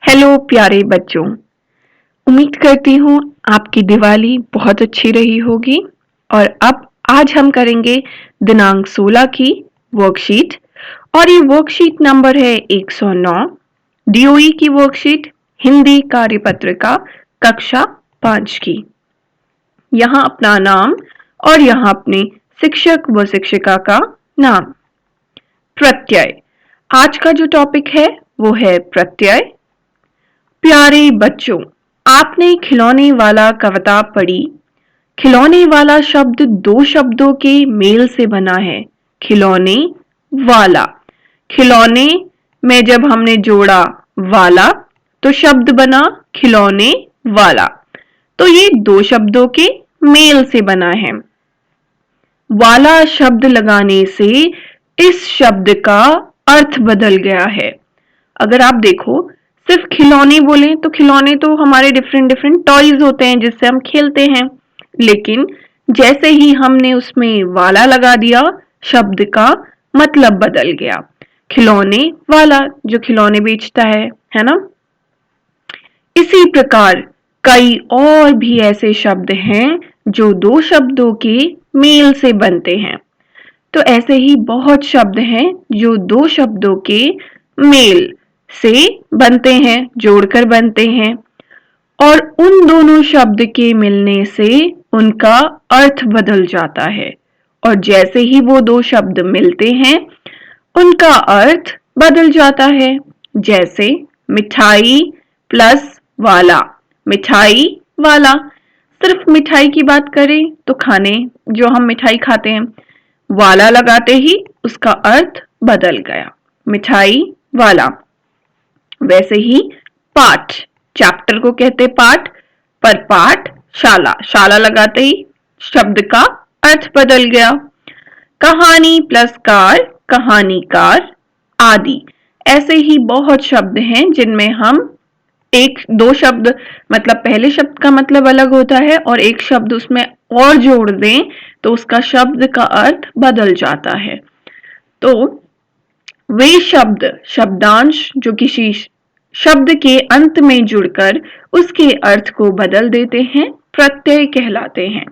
Hello प्यारे बच्चों। उम्मीद करती हूँ आपकी दिवाली बहुत अच्छी रही होगी। और अब आज हम करेंगे दिनांक 16 की वर्कशीट। और ये वर्कशीट नंबर है 109, डीओई की वर्कशीट, हिंदी कार्यपत्रिका कक्षा 5 की। यहाँ अपना नाम और यहाँ अपने शिक्षक व शिक्षिका का नाम। प्रत्यय, आज का जो टॉपिक है वो है प्रत्यय। प्यारे बच्चों, आपने खिलौने वाला कविता पढ़ी। खिलौने वाला शब्द दो शब्दों के मेल से बना है। खिलौने वाला, खिलौने में जब हमने जोड़ा वाला तो शब्द बना खिलौने वाला। तो ये दो शब्दों के मेल से बना है। वाला शब्द लगाने से इस शब्द का अर्थ बदल गया है। अगर आप देखो, सिर्फ खिलौने बोले तो खिलौने तो हमारे डिफरेंट डिफरेंट टॉयज होते हैं जिससे हम खेलते हैं। लेकिन जैसे ही हमने उसमें वाला लगा दिया, शब्द का मतलब बदल गया। खिलौने वाला जो खिलौने बेचता है ना। इसी प्रकार कई और भी ऐसे शब्द हैं जो दो शब्दों के मेल से बनते हैं। तो ऐसे ही बहुत शब्द हैं जो दो शब्दों के मेल से बनते हैं, जोड़कर बनते हैं। और उन दोनों शब्द के मिलने से उनका अर्थ बदल जाता है। और जैसे ही वो दो शब्द मिलते हैं उनका अर्थ बदल जाता है। जैसे मिठाई प्लस वाला, मिठाई वाला। सिर्फ मिठाई की बात करें तो खाने, जो हम मिठाई खाते हैं, वाला लगाते ही उसका अर्थ बदल गया, मिठाई वाला। वैसे ही पाठ, चैप्टर को कहते पाठ, पर पाठ शाला, शाला लगाते ही शब्द का अर्थ बदल गया। कहानी प्लस कार, कहानीकार आदि। ऐसे ही बहुत शब्द हैं जिनमें हम एक दो शब्द, मतलब पहले शब्द का मतलब अलग होता है और एक शब्द उसमें और जोड़ दें तो उसका शब्द का अर्थ बदल जाता है। तो वे शब्द, शब्दांश जो किसी शब्द के अंत में जुड़कर उसके अर्थ को बदल देते हैं, प्रत्यय कहलाते हैं।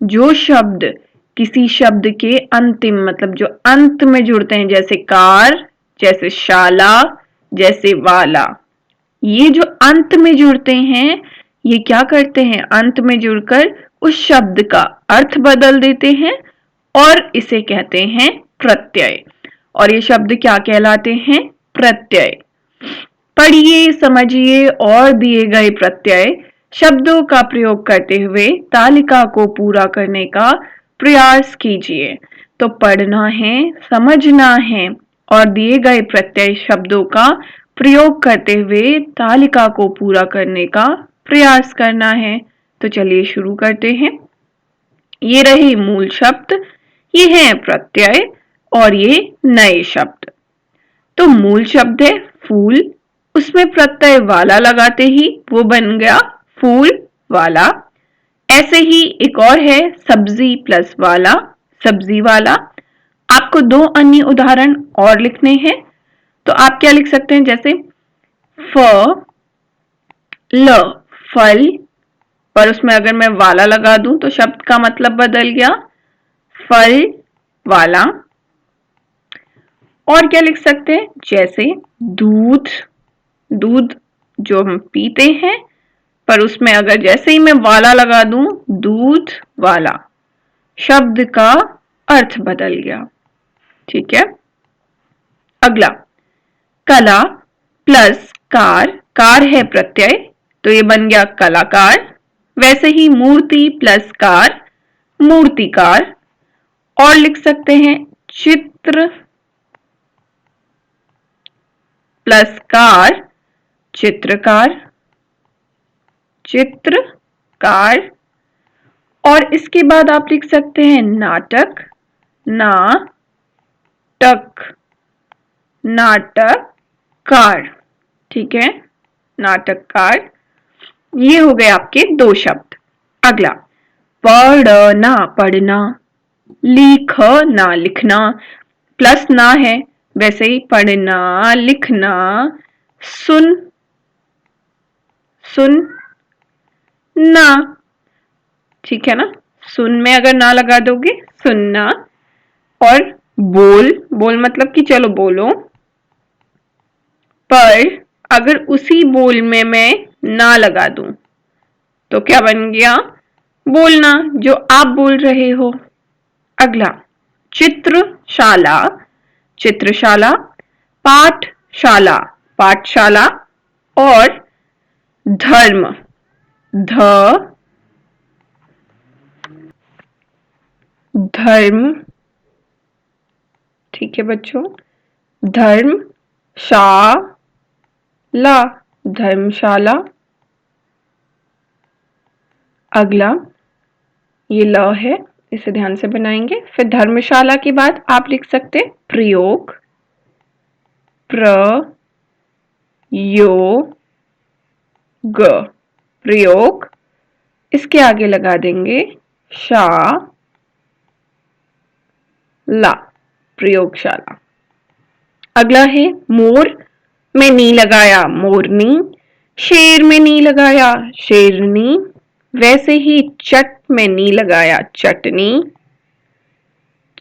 जो शब्द किसी शब्द के अंतिम, मतलब जो अंत में जुड़ते हैं, जैसे कार, जैसे शाला, जैसे वाला, ये जो अंत में जुड़ते हैं, ये क्या करते हैं, अंत में जुड़कर उस शब्द का अर्थ बदल देते हैं और इसे कहते हैं प्रत्यय। और ये शब्द क्या कहलाते हैं, प्रत्यय। पढ़िए, समझिए और दिए गए प्रत्यय शब्दों का प्रयोग करते हुए तालिका को पूरा करने का प्रयास कीजिए। तो पढ़ना है, समझना है और दिए गए प्रत्यय शब्दों का प्रयोग करते हुए तालिका को पूरा करने का प्रयास करना है। तो चलिए शुरू करते हैं। ये रहे मूल शब्द, ये है प्रत्यय और ये नए शब्द। तो मूल शब्द है फूल, उसमें प्रत्यय वाला लगाते ही वो बन गया फूल वाला। ऐसे ही एक और है सब्जी प्लस वाला, सब्जी वाला। आपको दो अन्य उदाहरण और लिखने हैं। तो आप क्या लिख सकते हैं, जैसे फ ल, फल, पर उसमें अगर मैं वाला लगा दूं तो शब्द का मतलब बदल गया, फल वाला। और क्या लिख सकते हैं, जैसे दूध, दूध जो हम पीते हैं, पर उसमें अगर जैसे ही मैं वाला लगा दूं, दूध वाला, शब्द का अर्थ बदल गया। ठीक है। अगला कला प्लस कार, कार है प्रत्यय तो ये बन गया कलाकार। वैसे ही मूर्ति प्लस कार, मूर्तिकार। और लिख सकते हैं चित्र प्लस कार, चित्रकार, चित्रकार। और इसके बाद आप लिख सकते हैं नाटक, नाटक, नाटककार। ठीक है, नाटककार। ये हो गए आपके दो शब्द। अगला पढ़ना, पढ़ना, लिखना, लिखना, प्लस ना है, वैसे ही पढ़ना, लिखना, सुनना, सुन ना, ठीक है ना। सुन में अगर ना लगा दोगे सुनना। और बोल, बोल मतलब कि चलो बोलो। पर अगर उसी बोल में मैं ना लगा दूं तो क्या बन गया? बोलना, जो आप बोल रहे हो। अगला, चित्रशाला, चित्रशाला, पाठशाला, पाठशाला, और धर्म, धर्म, ठीक है बच्चों, धर्मशाला, धर्मशाला। अगला ये ल है, इसे ध्यान से बनाएंगे। फिर धर्मशाला के बाद आप लिख सकते प्रयोग, प्रयोग। इसके आगे लगा देंगे ला, प्रयोगशाला। अगला है मोर में नी लगाया मोरनी, शेर में नी लगाया शेरनी, वैसे ही चट में नी लगाया चटनी,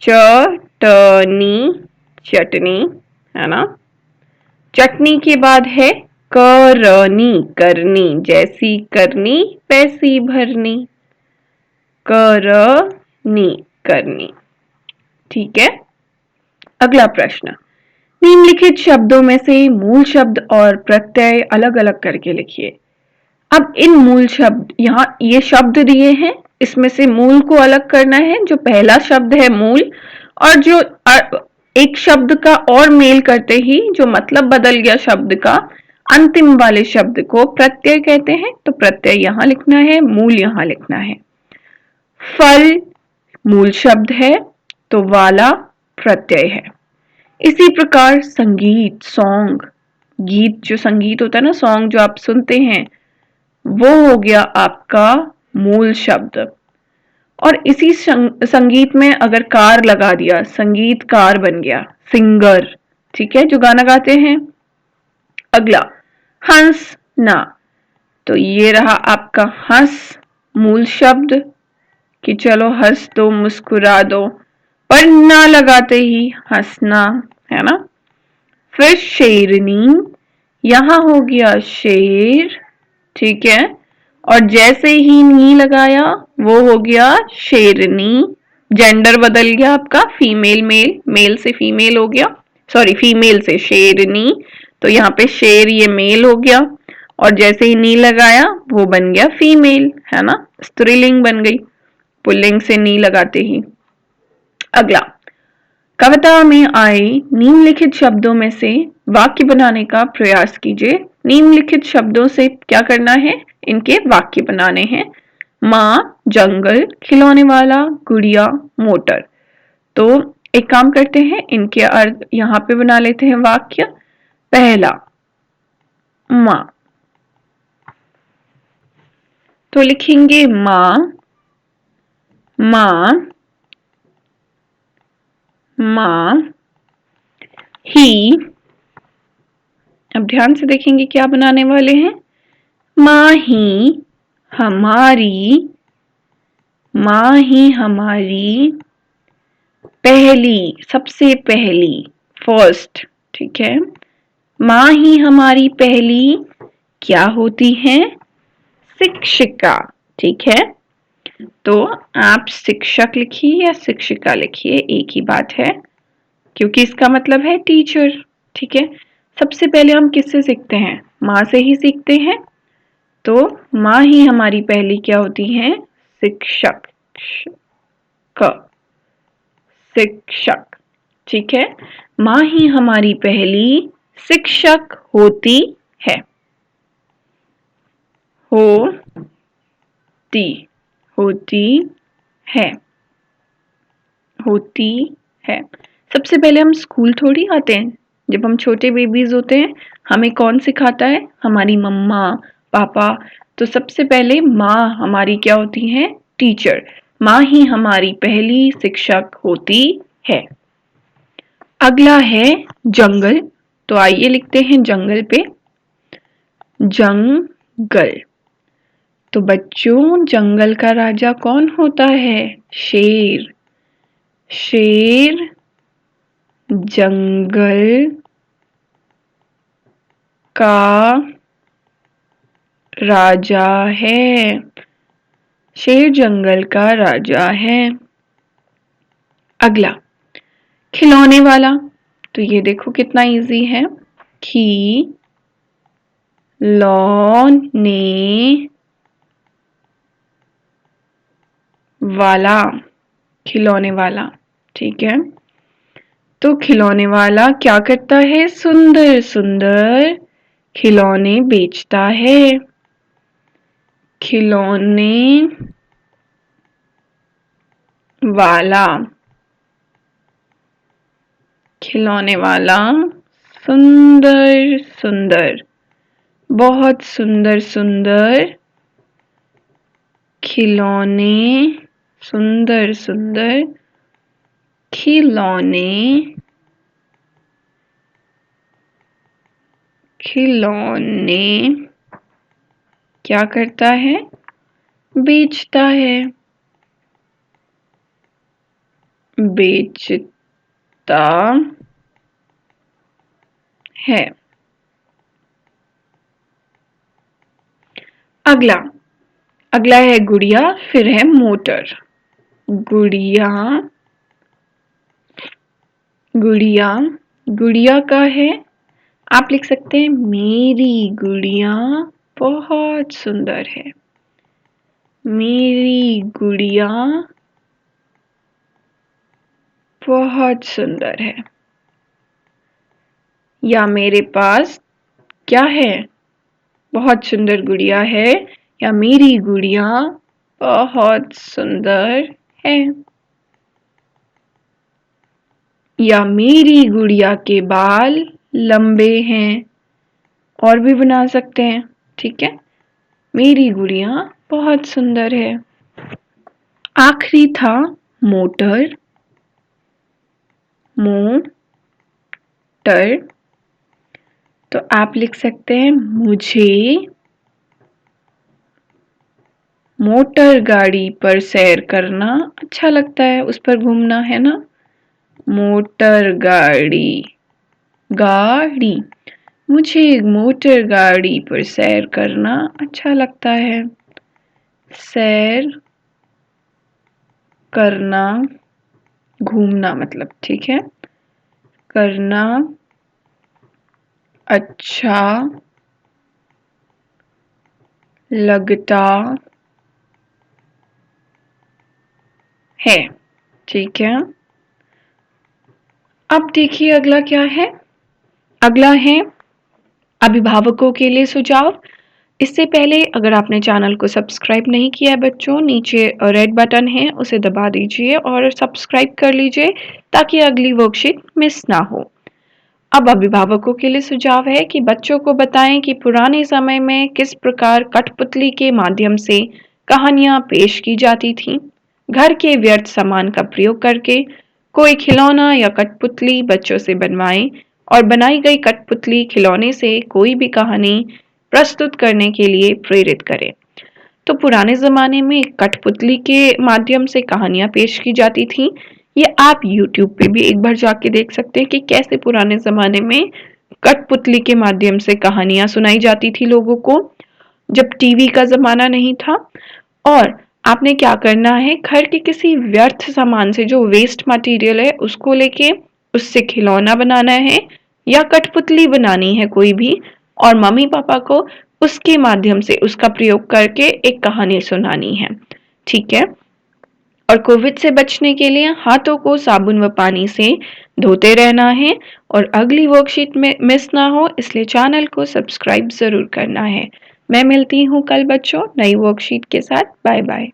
चटनी, चटनी, है ना। चटनी के बाद है करनी, करनी, जैसी करनी वैसी भरनी, करनी, करनी, ठीक है। अगला प्रश्न, निम्नलिखित शब्दों में से मूल शब्द और प्रत्यय अलग अलग करके लिखिए। अब इन मूल शब्द, यहाँ ये शब्द दिए हैं, इसमें से मूल को अलग करना है। जो पहला शब्द है मूल, और जो एक शब्द का और मेल करते ही जो मतलब बदल गया शब्द का, अंतिम वाले शब्द को प्रत्यय कहते हैं। तो प्रत्यय यहां लिखना है, मूल यहां लिखना है। फल मूल शब्द है तो वाला प्रत्यय है। इसी प्रकार संगीत, सॉन्ग, गीत जो संगीत होता है ना, सॉन्ग जो आप सुनते हैं, वो हो गया आपका मूल शब्द। और इसी संगीत में अगर कार लगा दिया, संगीतकार बन गया, सिंगर, ठीक है, जो गाना गाते हैं। अगला हंसना, तो ये रहा आपका हंस, मूल शब्द कि चलो हंस दो, मुस्कुरा दो, पर ना लगाते ही हंसना, है ना। फिर शेरनी, यहां हो गया शेर, ठीक है, और जैसे ही नी लगाया वो हो गया शेरनी। जेंडर बदल गया आपका, फीमेल मेल, मेल से फीमेल हो गया, सॉरी फीमेल से शेरनी, तो यहाँ पे शेर ये मेल हो गया, और जैसे ही नी लगाया वो बन गया फीमेल, है ना, स्त्रीलिंग बन गई पुल्लिंग से नी लगाते ही। अगला, कविता में आए निम्नलिखित शब्दों में से वाक्य बनाने का प्रयास कीजिए। निम्नलिखित शब्दों से क्या करना है? इनके वाक्य बनाने हैं। माँ, जंगल, खिलौने वाला, गुड़िया, मोटर। तो एक काम करते हैं, इनके अर्थ यहां पे बना लेते हैं वाक्य। पहला, माँ, तो लिखेंगे माँ, माँ, माँ ही, अब ध्यान से देखेंगे क्या बनाने वाले हैं। माँ ही हमारी, माँ ही हमारी पहली, सबसे पहली, फर्स्ट, ठीक है। माँ ही हमारी पहली क्या होती है? शिक्षिका, ठीक है। तो आप शिक्षक लिखिए या शिक्षिका लिखिए, एक ही बात है, क्योंकि इसका मतलब है टीचर, ठीक है। सबसे पहले हम किससे सीखते हैं? माँ से ही सीखते हैं। तो माँ ही हमारी पहली क्या होती है? शिक्षक, शिक्षक, ठीक है। माँ ही हमारी पहली शिक्षक होती है, होती, होती है, होती है। सबसे पहले हम स्कूल थोड़ी आते हैं, जब हम छोटे बेबीज होते हैं हमें कौन सिखाता है? हमारी मम्मा, पापा। तो सबसे पहले माँ हमारी क्या होती है? टीचर। माँ ही हमारी पहली शिक्षक होती है। अगला है जंगल, तो आइए लिखते हैं जंगल पे। जंगल, जंगल। तो बच्चों जंगल का राजा कौन होता है? शेर। शेर जंगल का राजा है। शेर जंगल का राजा है। अगला खिलौने वाला। तो ये देखो कितना इजी है। खिलौने वाला। खिलौने वाला, ठीक है। तो खिलौने वाला क्या करता है? सुंदर सुंदर खिलौने बेचता है। खिलौने वाला। खिलौने वाला सुंदर सुंदर, बहुत सुंदर सुंदर खिलौने, सुंदर सुंदर खिलौने, खिलौने क्या करता है? बेचता है। बेचता है। अगला अगला है गुड़िया, फिर है मोटर। गुड़िया गुड़िया गुड़िया का है, आप लिख सकते हैं मेरी गुड़िया बहुत सुंदर है। मेरी गुड़िया बहुत सुंदर है। या मेरे पास क्या है? बहुत सुंदर गुड़िया है। या मेरी गुड़िया बहुत सुंदर है। या मेरी गुड़िया के बाल लंबे हैं। और भी बना सकते हैं, ठीक है। मेरी गुड़िया बहुत सुंदर है। आखिरी था मोटर। मोटर। तो आप लिख सकते हैं मुझे मोटर गाड़ी पर सैर करना अच्छा लगता है, उस पर घूमना, है ना। मोटर गाड़ी। गाड़ी। मुझे मोटर गाड़ी पर सैर करना अच्छा लगता है। सैर करना, घूमना मतलब, ठीक है। करना अच्छा लगता है, ठीक है। अब देखिए अगला क्या है। अगला है अभिभावकों के लिए सुझाव। इससे पहले अगर आपने चैनल को सब्सक्राइब नहीं किया है बच्चों, नीचे रेड बटन है उसे दबा दीजिए और सब्सक्राइब कर लीजिए ताकि अगली वर्कशीट मिस ना हो। अब अभिभावकों के लिए सुझाव है कि बच्चों को बताएं कि पुराने समय में किस प्रकार कठपुतली के माध्यम से कहानियां पेश की जाती थीं। घर के व्यर्थ सामान का प्रयोग करके कोई खिलौना या कठपुतली बच्चों से बनवाएं और बनाई गई कठपुतली खिलौने से कोई भी कहानी प्रस्तुत करने के लिए प्रेरित करें। तो पुराने ज़माने में कठपुतली के माध्यम से कहानियाँ पेश की जाती थीं। ये आप YouTube पे भी एक बार जाके देख सकते हैं कि कैसे पुराने ज़माने में कठपुतली के माध्यम से कहानियाँ सुनाई जाती थी लोगों को, जब टीवी का ज़माना नहीं था। और आपने क्या करना है, घर के किसी व्यर्थ सामान से, जो वेस्ट मटेरियल है, उसको लेके उससे खिलौना बनाना है या कठपुतली बनानी है कोई भी, और मम्मी पापा को उसके माध्यम से उसका प्रयोग करके एक कहानी सुनानी है, ठीक है। और कोविड से बचने के लिए हाथों को साबुन व पानी से धोते रहना है। और अगली वर्कशीट में मिस ना हो इसलिए चैनल को सब्सक्राइब जरूर करना है। मैं मिलती हूँ कल बच्चों नई वर्कशीट के साथ। Bye bye.